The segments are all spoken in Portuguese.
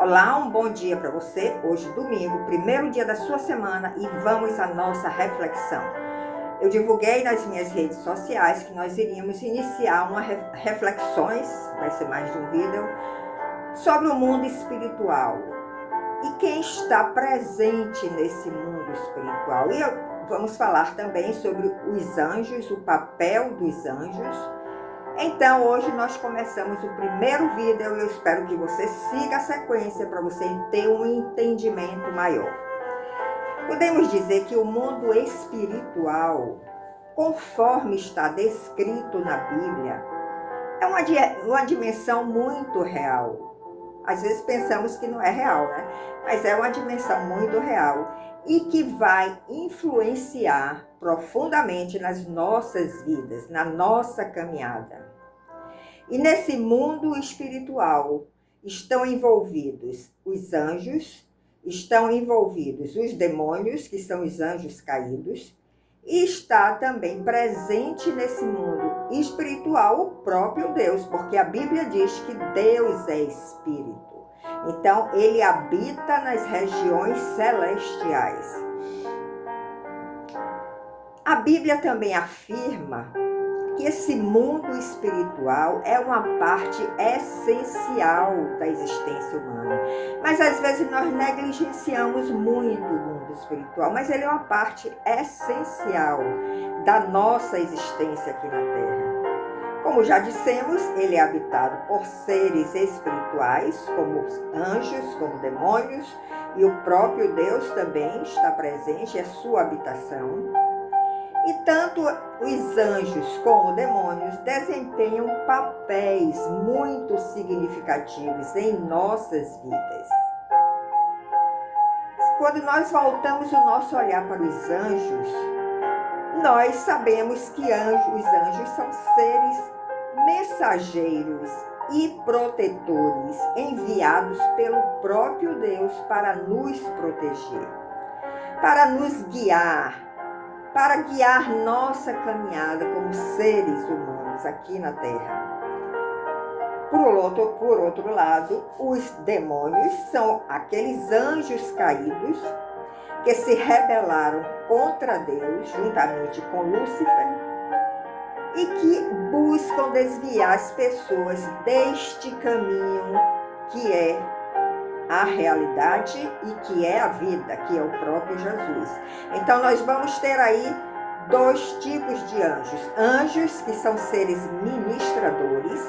Olá, um bom dia para você. Hoje, domingo, primeiro dia da sua semana, e vamos à nossa reflexão. Eu divulguei nas minhas redes sociais que nós iríamos iniciar uma reflexões, vai ser mais de um vídeo, sobre o mundo espiritual e quem está presente nesse mundo espiritual. E vamos falar também sobre os anjos, o papel dos anjos. Então, hoje nós começamos o primeiro vídeo e eu espero que você siga a sequência para você ter um entendimento maior. Podemos dizer que o mundo espiritual, conforme está descrito na Bíblia, é uma dimensão muito real. Às vezes pensamos que não é real, né? Mas é uma dimensão muito real e que vai influenciar profundamente nas nossas vidas, na nossa caminhada. E nesse mundo espiritual estão envolvidos os anjos, estão envolvidos os demônios, que são os anjos caídos, e está também presente nesse mundo espiritual o próprio Deus, porque a Bíblia diz que Deus é espírito. Então, ele habita nas regiões celestiais. A Bíblia também afirma que esse mundo espiritual é uma parte essencial da existência humana. Mas às vezes nós negligenciamos muito o mundo espiritual, mas ele é uma parte essencial da nossa existência aqui na Terra. Como já dissemos, ele é habitado por seres espirituais, como anjos, como demônios, e o próprio Deus também está presente, é sua habitação. E tanto os anjos como demônios desempenham papéis muito significativos em nossas vidas. Quando nós voltamos o nosso olhar para os anjos, nós sabemos que os anjos são seres mensageiros e protetores enviados pelo próprio Deus para nos proteger, para nos guiar, para guiar nossa caminhada como seres humanos aqui na Terra. Por outro lado, os demônios são aqueles anjos caídos que se rebelaram contra Deus, juntamente com Lúcifer, e que buscam desviar as pessoas deste caminho que é a realidade e que é a vida, que é o próprio Jesus. Então nós vamos ter aí dois tipos de anjos. Anjos que são seres ministradores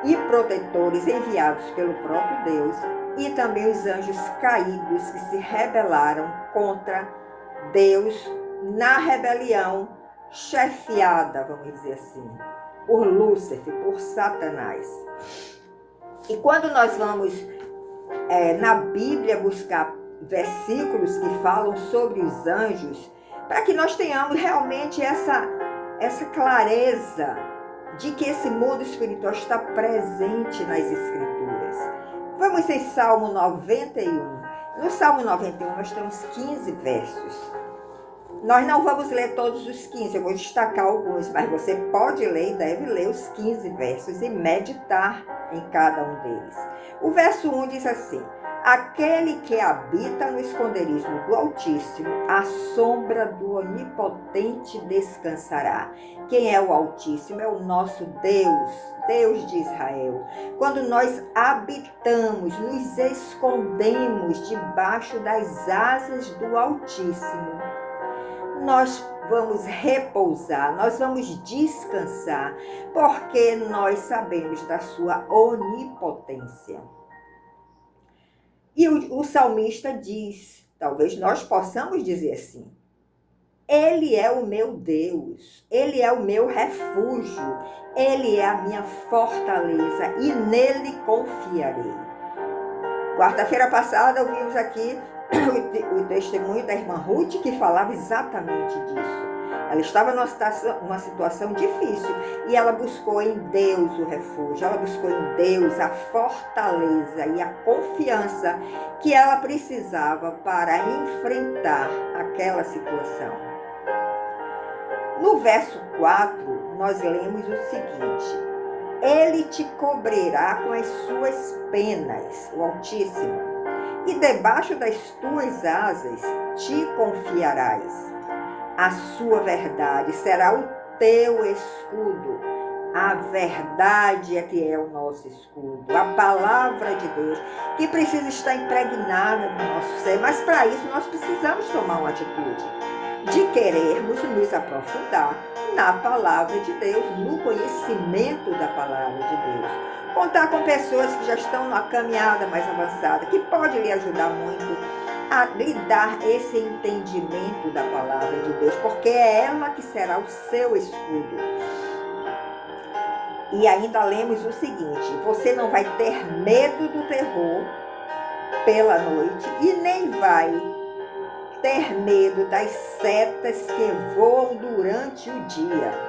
e protetores enviados pelo próprio Deus, e também os anjos caídos que se rebelaram contra Deus na rebelião chefiada, vamos dizer assim, por Lúcifer, por Satanás. E quando nós vamos na Bíblia buscar versículos que falam sobre os anjos, para que nós tenhamos realmente essa clareza de que esse mundo espiritual está presente nas Escrituras. Vamos em Salmo 91. No Salmo 91 nós temos 15 versos. Nós não vamos ler todos os 15, eu vou destacar alguns, mas você pode ler e deve ler os 15 versos e meditar em cada um deles. O verso 1 diz assim: aquele que habita no esconderijo do Altíssimo, à sombra do Onipotente descansará. Quem é o Altíssimo? É o nosso Deus, Deus de Israel. Quando nós habitamos, nos escondemos debaixo das asas do Altíssimo, nós vamos repousar, nós vamos descansar, porque nós sabemos da sua onipotência. E o salmista diz, talvez nós possamos dizer assim: ele é o meu Deus, ele é o meu refúgio, ele é a minha fortaleza e nele confiarei. Quarta-feira passada ouvimos aqui o testemunho da irmã Ruth, que falava exatamente disso. Ela estava numa situação difícil e ela buscou em Deus o refúgio, ela buscou em Deus a fortaleza e a confiança que ela precisava para enfrentar aquela situação. No verso 4, nós lemos o seguinte: Ele te cobrirá com as suas penas, o Altíssimo, e debaixo das tuas asas te confiarás. A sua verdade será o teu escudo. A verdade é que é o nosso escudo, a palavra de Deus, que precisa estar impregnada no nosso ser. Mas para isso nós precisamos tomar uma atitude de querermos nos aprofundar na palavra de Deus, no conhecimento da palavra de Deus. Contar com pessoas que já estão numa caminhada mais avançada, que pode lhe ajudar muito a lhe dar esse entendimento da palavra de Deus, porque é ela que será o seu escudo. E ainda lemos o seguinte: você não vai ter medo do terror pela noite e nem vai ter medo das setas que voam durante o dia.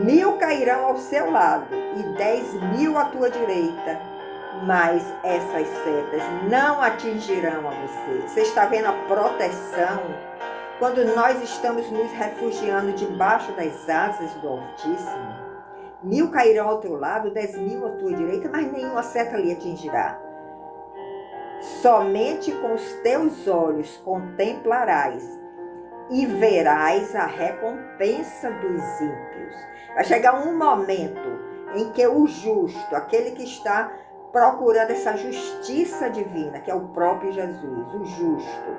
1000 cairão ao seu lado e 10.000 à tua direita, mas essas setas não atingirão a você. Você está vendo a proteção? Quando nós estamos nos refugiando debaixo das asas do Altíssimo, 1000 cairão ao teu lado, 10.000 à tua direita, mas nenhuma seta lhe atingirá. Somente com os teus olhos contemplarás e verás a recompensa dos ímpios. Vai chegar um momento em que o justo, aquele que está procurando essa justiça divina, que é o próprio Jesus, o justo,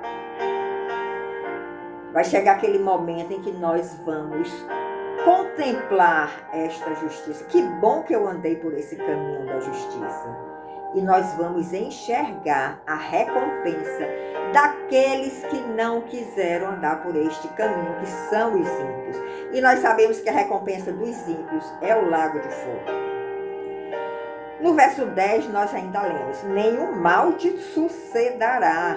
vai chegar aquele momento em que nós vamos contemplar esta justiça. Que bom que eu andei por esse caminho da justiça. E nós vamos enxergar a recompensa daqueles que não quiseram andar por este caminho, que são os ímpios. E nós sabemos que a recompensa dos ímpios é o lago de fogo. No verso 10 nós ainda lemos: nenhum mal te sucederá,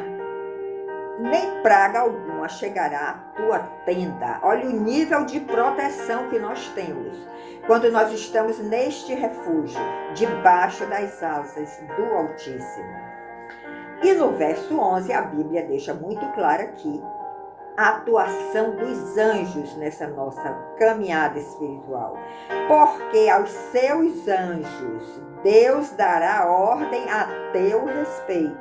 nem praga alguma chegará à tua tenda. Olha o nível de proteção que nós temos quando nós estamos neste refúgio, debaixo das asas do Altíssimo. E no verso 11 a Bíblia deixa muito claro aqui a atuação dos anjos nessa nossa caminhada espiritual. Porque aos seus anjos Deus dará ordem a teu respeito,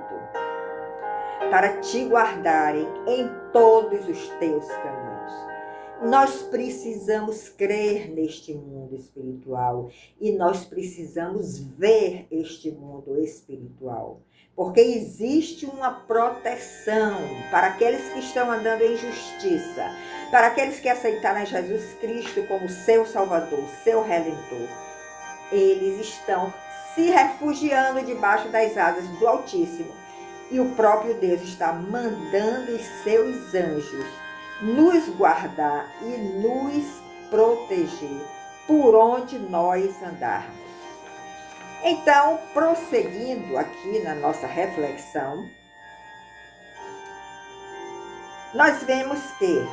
para te guardarem em todos os teus caminhos. Nós precisamos crer neste mundo espiritual e nós precisamos ver este mundo espiritual, porque existe uma proteção para aqueles que estão andando em justiça, para aqueles que aceitaram Jesus Cristo como seu Salvador, seu Redentor. Eles estão se refugiando debaixo das asas do Altíssimo. E o próprio Deus está mandando os seus anjos nos guardar e nos proteger por onde nós andarmos. Então, prosseguindo aqui na nossa reflexão, nós vemos que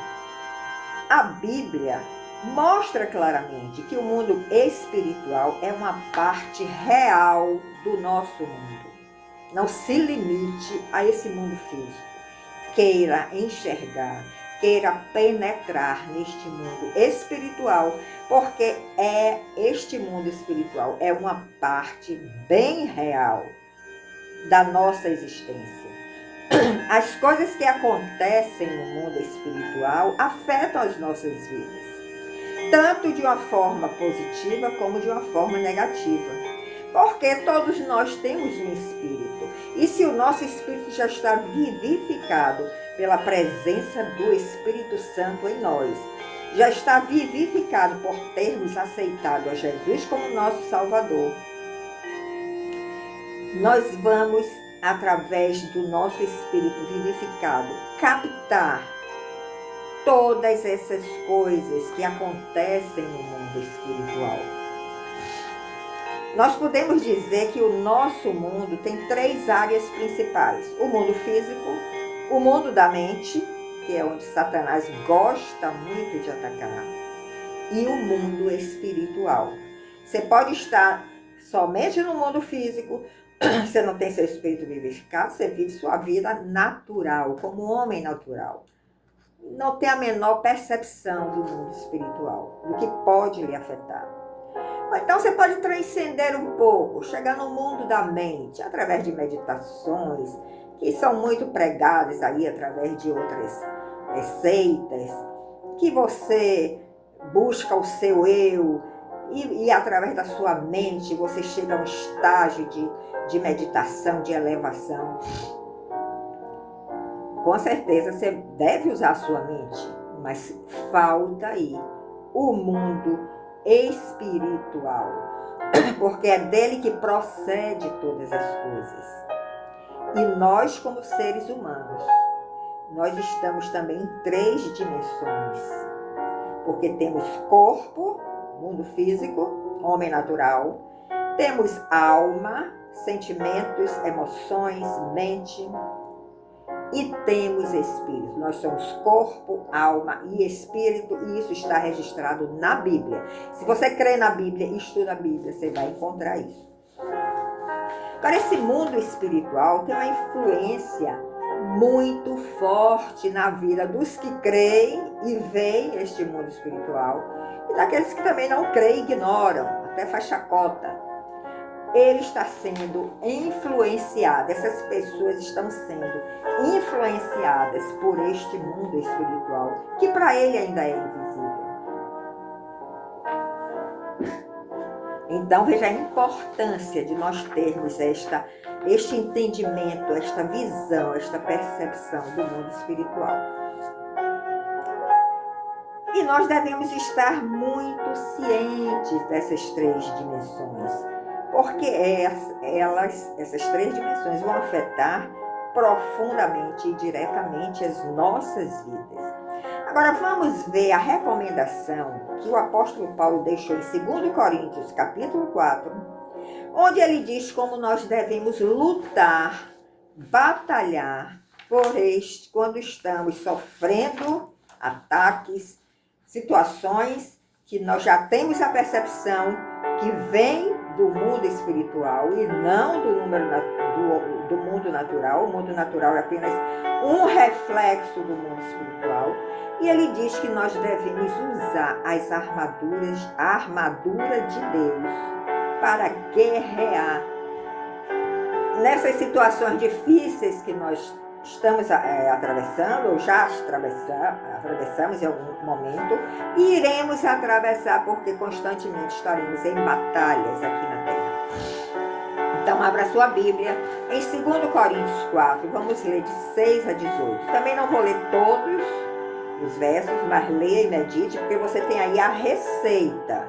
a Bíblia mostra claramente que o mundo espiritual é uma parte real do nosso mundo. Não se limite a esse mundo físico. Queira enxergar, queira penetrar neste mundo espiritual, porque este mundo espiritual é uma parte bem real da nossa existência. As coisas que acontecem no mundo espiritual afetam as nossas vidas, tanto de uma forma positiva como de uma forma negativa. Porque todos nós temos um espírito. E se o nosso espírito já está vivificado pela presença do Espírito Santo em nós, já está vivificado por termos aceitado a Jesus como nosso Salvador, nós vamos, através do nosso espírito vivificado, captar todas essas coisas que acontecem no mundo espiritual. Nós podemos dizer que o nosso mundo tem 3 áreas principais: o mundo físico, o mundo da mente, que é onde Satanás gosta muito de atacar, e o mundo espiritual. Você pode estar somente no mundo físico, você não tem seu espírito vivificado, você vive sua vida natural, como homem natural. Não tem a menor percepção do mundo espiritual, do que pode lhe afetar. Ou então você pode transcender um pouco, chegar no mundo da mente, através de meditações, que são muito pregadas aí através de outras seitas, que você busca o seu eu e através da sua mente você chega a um estágio de meditação, de elevação. Com certeza você deve usar a sua mente, mas falta aí o mundo espiritual, porque é dele que procede todas as coisas. E nós, como seres humanos, nós estamos também em 3 dimensões, porque temos corpo, mundo físico, homem natural, temos alma, sentimentos, emoções, mente, e temos espírito. Nós somos corpo, alma e espírito, e isso está registrado na Bíblia. Se você crê na Bíblia e estuda a Bíblia, você vai encontrar isso. Agora, esse mundo espiritual tem uma influência muito forte na vida dos que creem e veem este mundo espiritual, e daqueles que também não creem e ignoram, até faz chacota. Ele está sendo influenciado, essas pessoas estão sendo influenciadas por este mundo espiritual, que para ele ainda é invisível. Então veja a importância de nós termos este entendimento, esta visão, esta percepção do mundo espiritual. E nós devemos estar muito cientes dessas 3 dimensões, porque essas 3 dimensões vão afetar profundamente e diretamente as nossas vidas. Agora vamos ver a recomendação que o apóstolo Paulo deixou em 2 Coríntios, capítulo 4, onde ele diz como nós devemos lutar, batalhar quando estamos sofrendo ataques, situações que nós já temos a percepção que vem do mundo espiritual e não do mundo natural. O mundo natural é apenas um reflexo do mundo espiritual. E ele diz que nós devemos usar a armadura de Deus para guerrear nessas situações difíceis que nós estamos atravessando, ou já atravessamos em algum momento, e iremos atravessar porque constantemente estaremos em batalhas aqui na Terra. Então abra sua Bíblia em 2 Coríntios 4, vamos ler de 6 a 18. Também não vou ler todos os versos, mas leia e medite, porque você tem aí a receita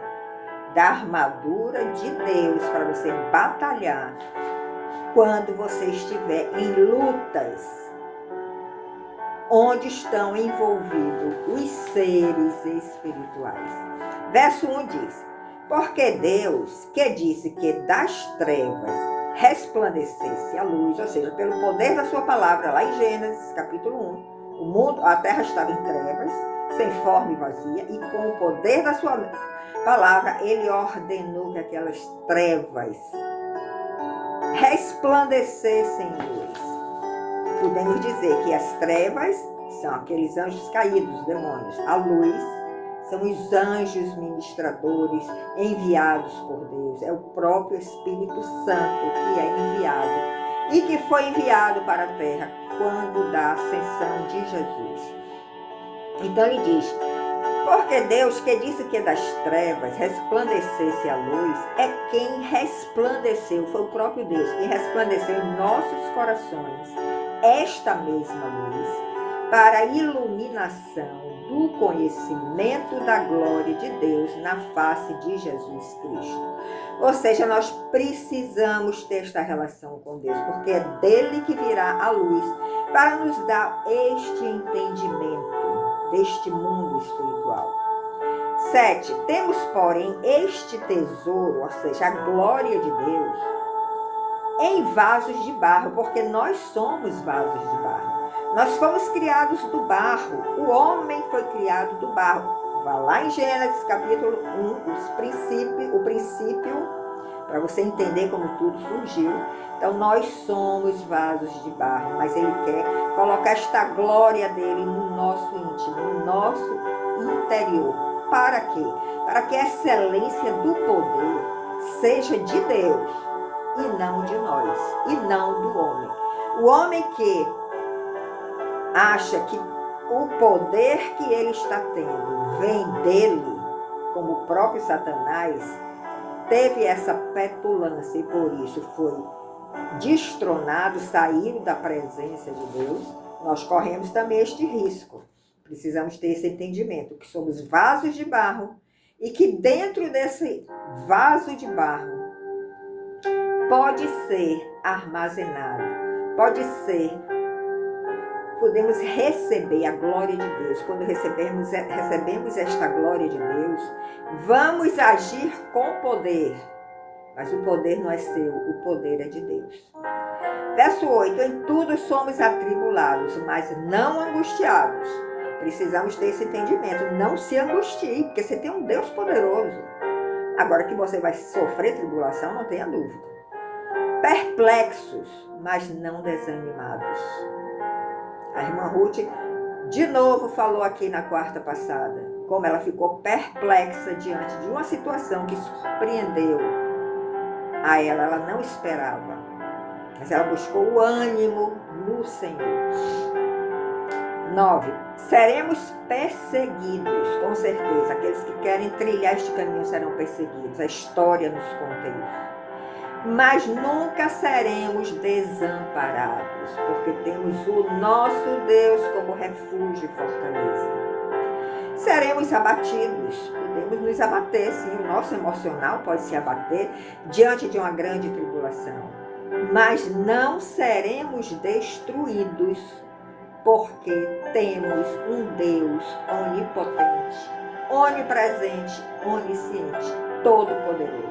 da armadura de Deus para você batalhar quando você estiver em lutas onde estão envolvidos os seres espirituais. Verso 1 diz: porque Deus, que disse que das trevas resplandecesse a luz, ou seja, pelo poder da sua palavra, lá em Gênesis, capítulo 1, a terra estava em trevas, sem forma e vazia, e com o poder da sua palavra, ele ordenou que aquelas trevas resplandecessem luz. Podemos dizer que as trevas são aqueles anjos caídos, os demônios. A luz são os anjos ministradores enviados por Deus. É o próprio Espírito Santo que é enviado e que foi enviado para a terra quando da ascensão de Jesus. Então ele diz: porque Deus, que disse que das trevas resplandecesse a luz, é quem resplandeceu, foi o próprio Deus, quem resplandeceu em nossos corações esta mesma luz, para a iluminação do conhecimento da glória de Deus na face de Jesus Cristo. Ou seja, nós precisamos ter esta relação com Deus, porque é dele que virá a luz para nos dar este entendimento deste mundo espiritual. 7. Temos, porém, este tesouro, ou seja, a glória de Deus, em vasos de barro, porque nós somos vasos de barro. Nós fomos criados do barro. O homem foi criado do barro. Vá lá em Gênesis, capítulo 1, o princípio, para você entender como tudo surgiu. Então, nós somos vasos de barro, mas ele quer colocar esta glória dele no nosso íntimo, no nosso interior. Para quê? Para que a excelência do poder seja de Deus e não de nós, e não do homem. O homem que acha que o poder que ele está tendo vem dele, como o próprio Satanás, teve essa petulância e por isso foi destronado, saiu da presença de Deus. Nós corremos também este risco. Precisamos ter esse entendimento, que somos vasos de barro e que dentro desse vaso de barro pode ser armazenado, podemos receber a glória de Deus. Quando recebemos esta glória de Deus, vamos agir com poder. Mas o poder não é seu, o poder é de Deus. Verso 8, em tudo somos atribulados, mas não angustiados. Precisamos ter esse entendimento, não se angustie, porque você tem um Deus poderoso. Agora que você vai sofrer tribulação, não tenha dúvida. Perplexos, mas não desanimados. A irmã Ruth, de novo, falou aqui na quarta passada, como ela ficou perplexa diante de uma situação que surpreendeu a ela não esperava. Mas ela buscou o ânimo no Senhor. 9. Seremos perseguidos, com certeza. Aqueles que querem trilhar este caminho serão perseguidos. A história nos conta isso. Mas nunca seremos desamparados, porque temos o nosso Deus como refúgio e fortaleza. Seremos abatidos, podemos nos abater, sim, o nosso emocional pode se abater diante de uma grande tribulação, mas não seremos destruídos, porque temos um Deus onipotente, onipresente, onisciente, todo-poderoso.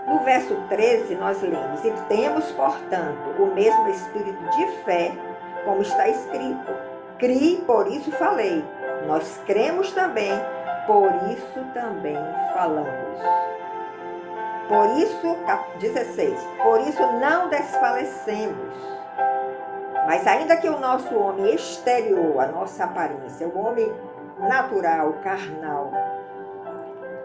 No verso 13 nós lemos, e temos, portanto, o mesmo espírito de fé, como está escrito, criei, por isso falei. Nós cremos também, por isso também falamos. Por isso, 16, por isso não desfalecemos. Mas ainda que o nosso homem exterior, a nossa aparência, o homem natural, carnal,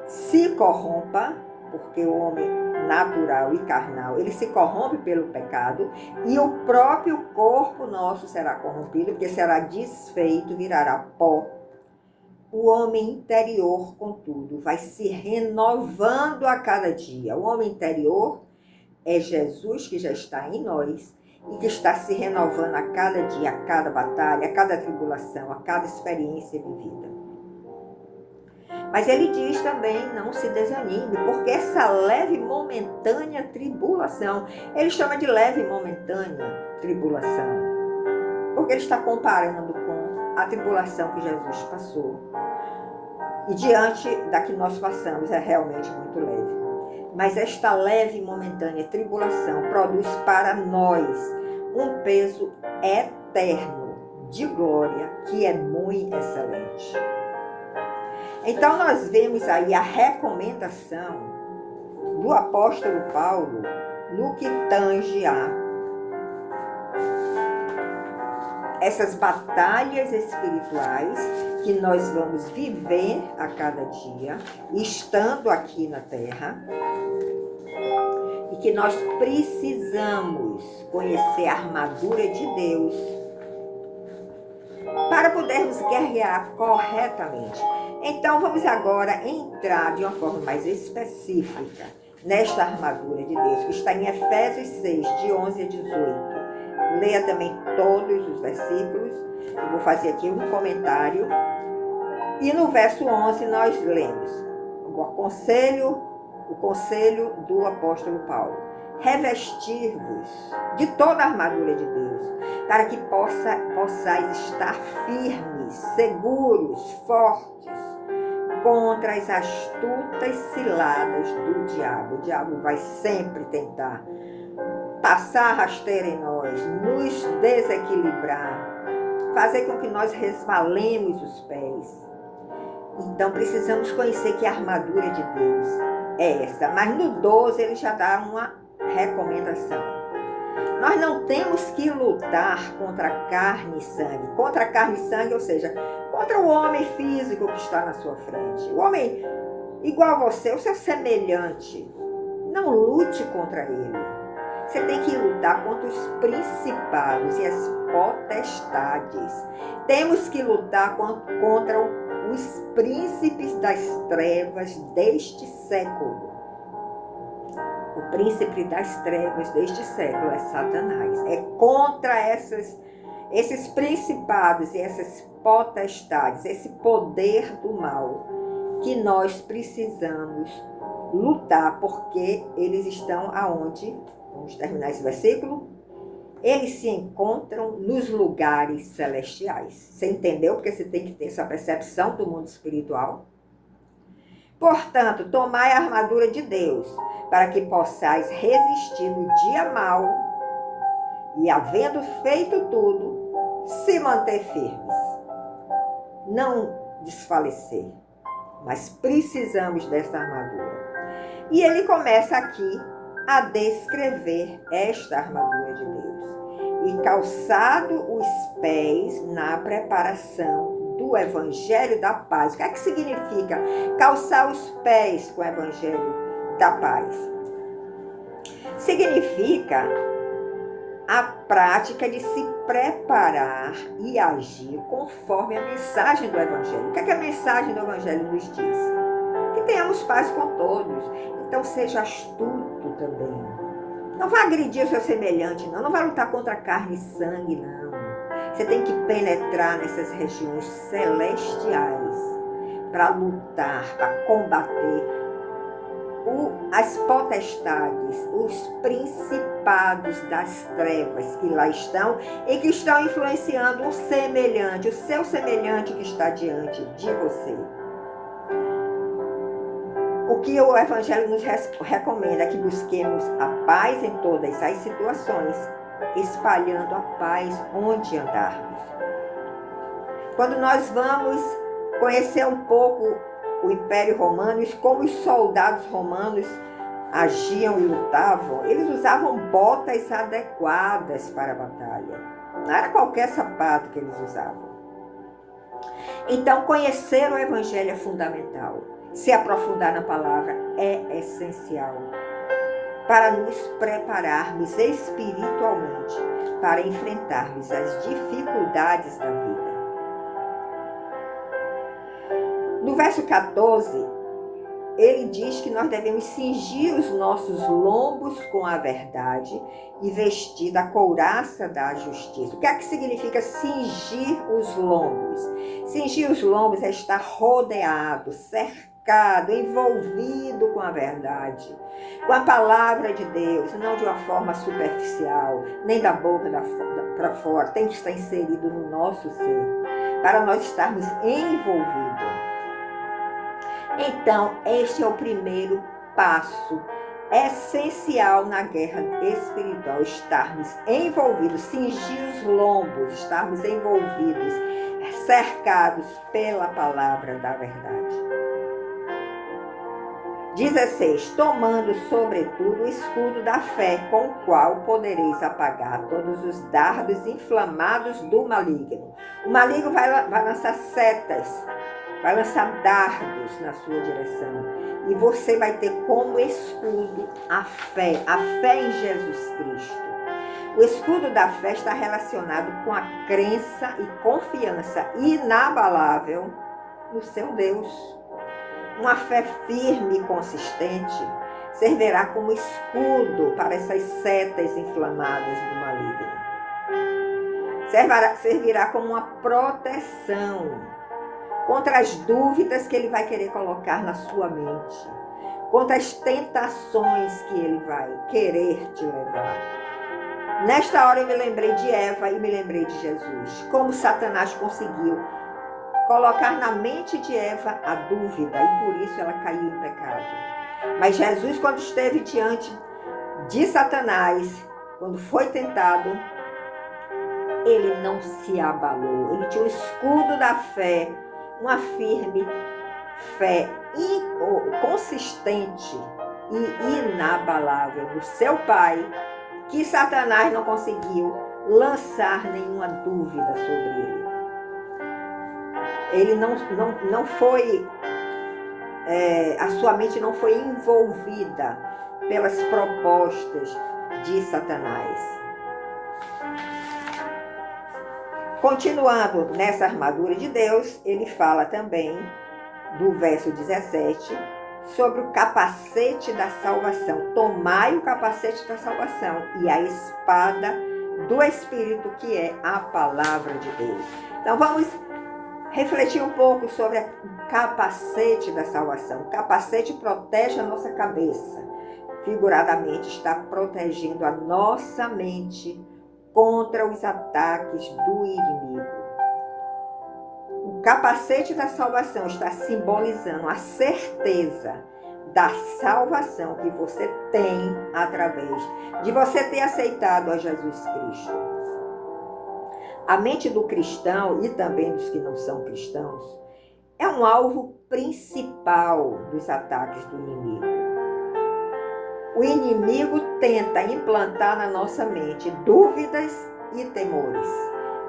se corrompa, porque o homem natural e carnal, ele se corrompe pelo pecado, e o próprio corpo nosso será corrompido, porque será desfeito, virará pó. O homem interior, contudo, vai se renovando a cada dia. O homem interior é Jesus que já está em nós e que está se renovando a cada dia, a cada batalha, a cada tribulação, a cada experiência vivida. Mas ele diz também, não se desanime, porque essa leve e momentânea tribulação, ele chama de leve e momentânea tribulação, porque ele está comparando com a tribulação que Jesus passou. E diante da que nós passamos é realmente muito leve. Mas esta leve e momentânea tribulação produz para nós um peso eterno de glória que é muito excelente. Então nós vemos aí a recomendação do apóstolo Paulo no que tange a essas batalhas espirituais que nós vamos viver a cada dia, estando aqui na terra, e que nós precisamos conhecer a armadura de Deus para podermos guerrear corretamente. Então vamos agora entrar de uma forma mais específica nesta armadura de Deus, que está em Efésios 6, de 11 a 18. Leia também todos os versículos. Eu vou fazer aqui um comentário. E no verso 11 nós lemos o conselho do apóstolo Paulo. Revestir-vos de toda a armadura de Deus, para que possais estar firmes, seguros, fortes, contra as astutas ciladas do diabo. O diabo vai sempre tentar passar rasteira em nós, nos desequilibrar, fazer com que nós resvalemos os pés. Então precisamos conhecer que a armadura de Deus é essa. Mas no 12 ele já dá uma recomendação. Nós não temos que lutar contra carne e sangue. Contra carne e sangue, ou seja, contra o homem físico que está na sua frente. O homem igual a você, o seu semelhante. Não lute contra ele. Você tem que lutar contra os principados e as potestades. Temos que lutar contra os príncipes das trevas deste século. O príncipe das trevas deste século é Satanás. É contra esses principados e essas potestades, esse poder do mal, que nós precisamos lutar, porque eles estão aonde? Vamos terminar esse versículo. Eles se encontram nos lugares celestiais. Você entendeu? Porque você tem que ter essa percepção do mundo espiritual. Portanto, tomai a armadura de Deus, para que possais resistir no dia mau e, havendo feito tudo, se manter firmes. Não desfalecer, mas precisamos dessa armadura. E ele começa aqui a descrever esta armadura de Deus. E calçado os pés na preparação do Evangelho da Paz. O que é que significa calçar os pés com o Evangelho da Paz? Significa a prática de se preparar e agir conforme a mensagem do Evangelho. O que é que a mensagem do Evangelho nos diz? Que tenhamos paz com todos. Então seja astuto também. Não vá agredir o seu semelhante, não. Não vá lutar contra carne e sangue, não. Você tem que penetrar nessas regiões celestiais para lutar, para combater as potestades, os principados das trevas que lá estão e que estão influenciando o semelhante, o seu semelhante que está diante de você. O que o Evangelho nos recomenda é que busquemos a paz em todas as situações, espalhando a paz onde andarmos. Quando nós vamos conhecer um pouco o Império Romano, como os soldados romanos agiam e lutavam, eles usavam botas adequadas para a batalha. Não era qualquer sapato que eles usavam. Então, conhecer o Evangelho é fundamental. Se aprofundar na palavra é essencial para nos prepararmos espiritualmente para enfrentarmos as dificuldades da vida. No verso 14, ele diz que nós devemos cingir os nossos lombos com a verdade e vestir da couraça da justiça. O que é que significa cingir os lombos? Cingir os lombos é estar rodeado, cercado, envolvido com a verdade, com a palavra de Deus, não de uma forma superficial, nem da boca para fora. Tem que estar inserido no nosso ser, para nós estarmos envolvidos. Então, este é o primeiro passo essencial na guerra espiritual, estarmos envolvidos, cingir os lombos, estarmos envolvidos, cercados pela palavra da verdade. 16. Tomando, sobretudo, o escudo da fé, com o qual podereis apagar todos os dardos inflamados do maligno. O maligno vai lançar setas, vai lançar dardos na sua direção. E você vai ter como escudo a fé em Jesus Cristo. O escudo da fé está relacionado com a crença e confiança inabalável no seu Deus. Uma fé firme e consistente servirá como escudo para essas setas inflamadas do maligno. Servirá como uma proteção contra as dúvidas que ele vai querer colocar na sua mente, contra as tentações que ele vai querer te levar. Nesta hora eu me lembrei de Eva e me lembrei de Jesus. Como Satanás conseguiu colocar na mente de Eva a dúvida e por isso ela caiu em pecado. Mas Jesus, quando esteve diante de Satanás, quando foi tentado, ele não se abalou. Ele tinha o escudo da fé, uma firme fé consistente e inabalável no seu Pai, que Satanás não conseguiu lançar nenhuma dúvida sobre ele. Ele não foi, a sua mente não foi envolvida pelas propostas de Satanás. Continuando nessa armadura de Deus, ele fala também, do verso 17, sobre o capacete da salvação. Tomai o capacete da salvação e a espada do Espírito, que é a palavra de Deus. Então vamos refletir um pouco sobre o capacete da salvação. O capacete protege a nossa cabeça. Figuradamente, está protegendo a nossa mente contra os ataques do inimigo. O capacete da salvação está simbolizando a certeza da salvação que você tem através de você ter aceitado a Jesus Cristo. A mente do cristão e também dos que não são cristãos é um alvo principal dos ataques do inimigo. O inimigo tenta implantar na nossa mente dúvidas e temores.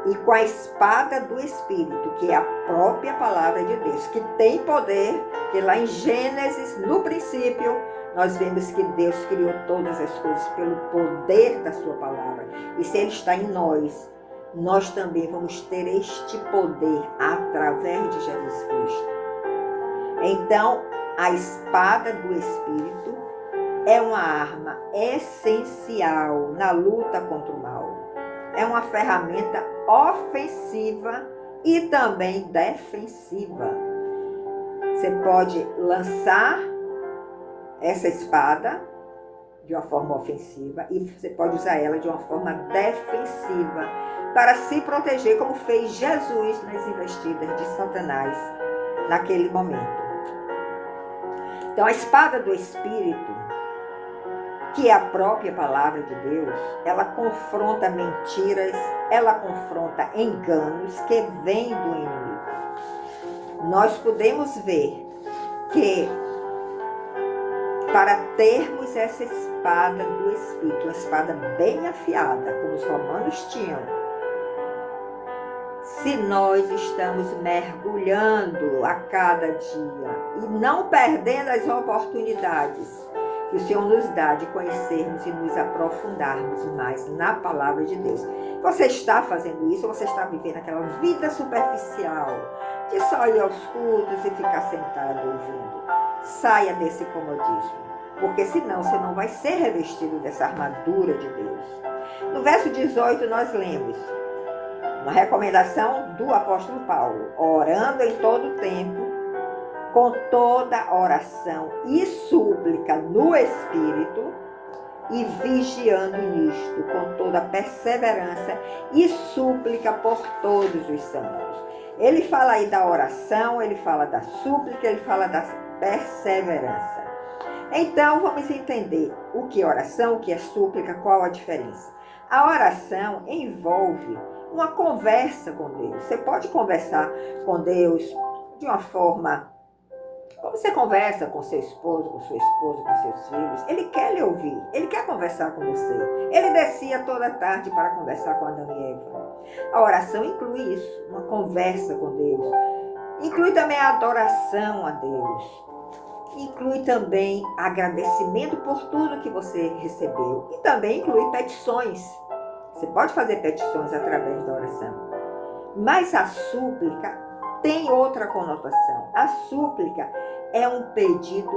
E com a espada do Espírito, que é a própria palavra de Deus, que tem poder, que lá em Gênesis, no princípio, nós vemos que Deus criou todas as coisas pelo poder da sua palavra. E se Ele está em nós, nós também vamos ter este poder através de Jesus Cristo. Então, a espada do Espírito é uma arma essencial na luta contra o mal. É uma ferramenta ofensiva e também defensiva. Você pode lançar essa espada de uma forma ofensiva e você pode usar ela de uma forma defensiva para se proteger, como fez Jesus nas investidas de Satanás naquele momento. Então, a espada do Espírito, que é a própria palavra de Deus, ela confronta mentiras, ela confronta enganos que vêm do inimigo. Nós podemos ver que para termos essa espada do Espírito, uma espada bem afiada, como os romanos tinham, se nós estamos mergulhando a cada dia e não perdendo as oportunidades que o Senhor nos dá de conhecermos e nos aprofundarmos mais na palavra de Deus. Você está fazendo isso ou você está vivendo aquela vida superficial de só ir aos cultos e ficar sentado ouvindo? Saia desse comodismo, porque senão você não vai ser revestido dessa armadura de Deus. No verso 18 nós lemos uma recomendação do apóstolo Paulo: orando em todo tempo, com toda oração e súplica no Espírito, e vigiando nisto com toda perseverança e súplica por todos os santos. Ele fala aí da oração, ele fala da súplica, ele fala da perseverança. Então vamos entender o que é oração, o que é súplica, qual a diferença. A oração envolve uma conversa com Deus. Você pode conversar com Deus de uma forma como você conversa com seu esposo, com sua esposa, com seus filhos. Ele quer lhe ouvir, ele quer conversar com você. Ele descia toda tarde para conversar com Adão e Eva. A oração inclui isso, uma conversa com Deus. Inclui também a adoração a Deus. Inclui também agradecimento por tudo que você recebeu. E também inclui petições. Você pode fazer petições através da oração. Mas a súplica tem outra conotação. A súplica é um pedido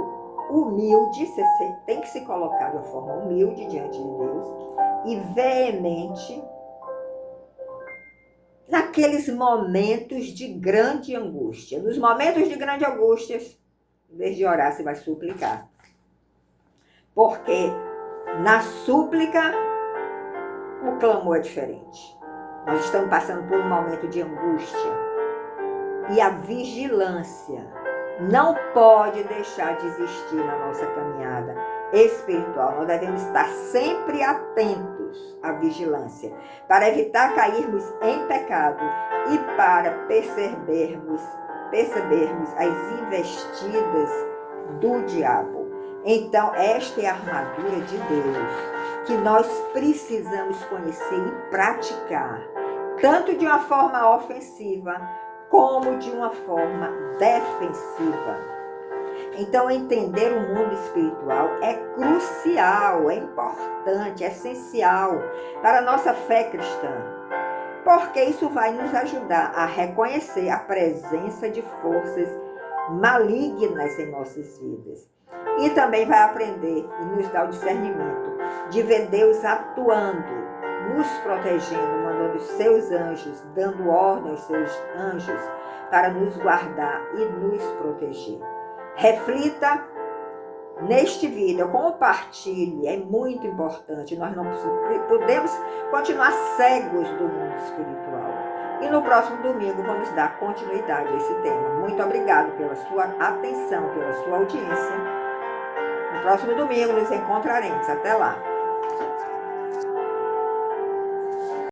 humilde, você tem que se colocar de uma forma humilde diante de Deus e veemente naqueles momentos de grande angústia. Nos momentos de grande angústia, em vez de orar, você vai suplicar. Porque na súplica, o clamor é diferente. Nós estamos passando por um momento de angústia. E a vigilância não pode deixar de existir na nossa caminhada espiritual. Nós devemos estar sempre atentos à vigilância, para evitar cairmos em pecado e para percebermos as investidas do diabo. Então, esta é a armadura de Deus. que nós precisamos conhecer e praticar, tanto de uma forma ofensiva como de uma forma defensiva. Então, entender o mundo espiritual é crucial, é importante, é essencial para a nossa fé cristã, porque isso vai nos ajudar a reconhecer a presença de forças malignas em nossas vidas. E também vai aprender e nos dar o discernimento de ver Deus atuando, nos protegendo, mandando os seus anjos, dando ordem aos seus anjos para nos guardar e nos proteger. Reflita neste vídeo, compartilhe, é muito importante. Nós não podemos continuar cegos do mundo espiritual. E no próximo domingo vamos dar continuidade a esse tema. Muito obrigado pela sua atenção, pela sua audiência. No próximo domingo nos encontraremos. Até lá!